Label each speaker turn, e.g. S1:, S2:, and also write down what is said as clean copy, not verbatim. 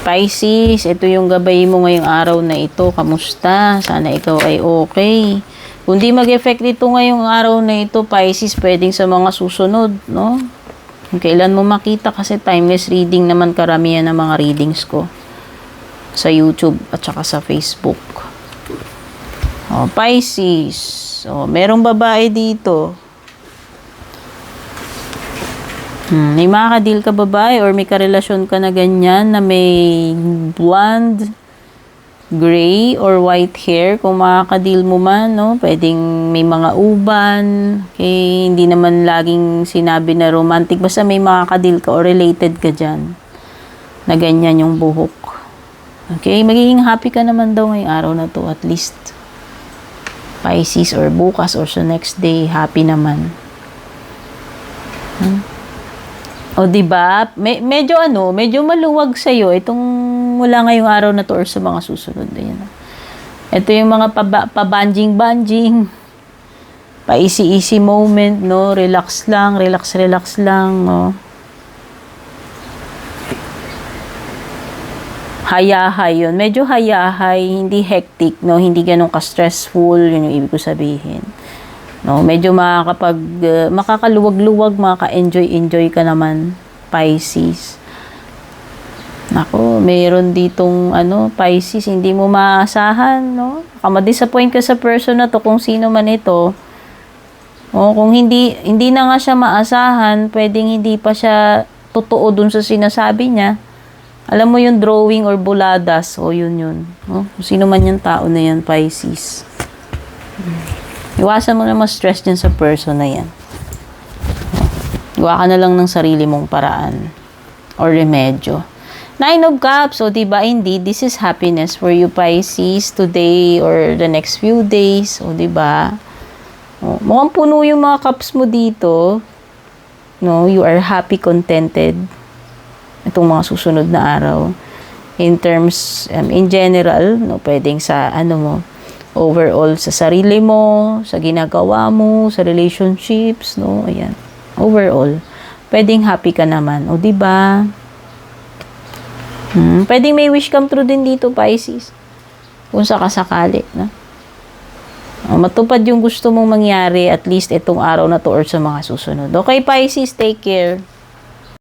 S1: Pisces, ito yung gabay mo ngayong araw na ito. Kamusta? Sana ikaw ay okay. Kung di mag-effect ito ngayong araw na ito, Pisces, pwedeng sa mga susunod, no? Kung kailan mo makita kasi timeless reading naman karamihan ng mga readings ko sa YouTube at saka sa Facebook. Oh, Pisces. Oh, merong babae dito. May makakadil ka babae or may karelasyon ka na ganyan na may blonde, gray or white hair. Kung makakadil mo man, no? Pwedeng may mga uban. Okay? Hindi naman laging sinabi na romantic. Basta may makakadil ka or related ka dyan na ganyan yung buhok. Okay? Magiging happy ka naman daw ngayong araw na to at least. Pisces or bukas or sa next day, happy naman. O diba? Medyo maluwag sa iyo itong mula ngayong araw na to or sa mga susunod. Ayan. Ito yung mga pabanjing-banjing. Pa-easy-easy moment, no? Relax lang, relax lang, no? Hayahay yun. Medyo hayahay, hindi hectic, no? Hindi ganun ka-stressful, yun yung ibig ko sabihin. No, medyo makakaluwag-luwag, makaka-enjoy ka naman, Pisces. Nako, mayroon ditong Pisces, hindi mo maasahan, no? Baka ma-disappoint ka sa person na to kung sino man ito. O kung hindi na nga siya maasahan, pwedeng hindi pa siya totoo dun sa sinasabi niya. Alam mo yung drawing or buladas, o yun. No? Kung sino man yung tao na yan, Pisces. Iwasan mo na ma-stress dyan sa person na yan. Gawa ka na lang ng sarili mong paraan or remedyo. 9 of Cups. So, diba, indeed, this is happiness for you, Pisces, today or the next few days. O, diba? O, mukhang puno yung mga cups mo dito. No, you are happy, contented. Itong mga susunod na araw. In terms, in general, no, pwedeng sa, overall sa sarili mo, sa ginagawa mo, sa relationships, no? Ayan. Overall, pwedeng happy ka naman. O, diba? Pwedeng may wish come true din dito, Pisces. Kung sakasakali, no? Matupad yung gusto mong mangyari at least itong araw na to or sa mga susunod. Okay, Pisces, take care.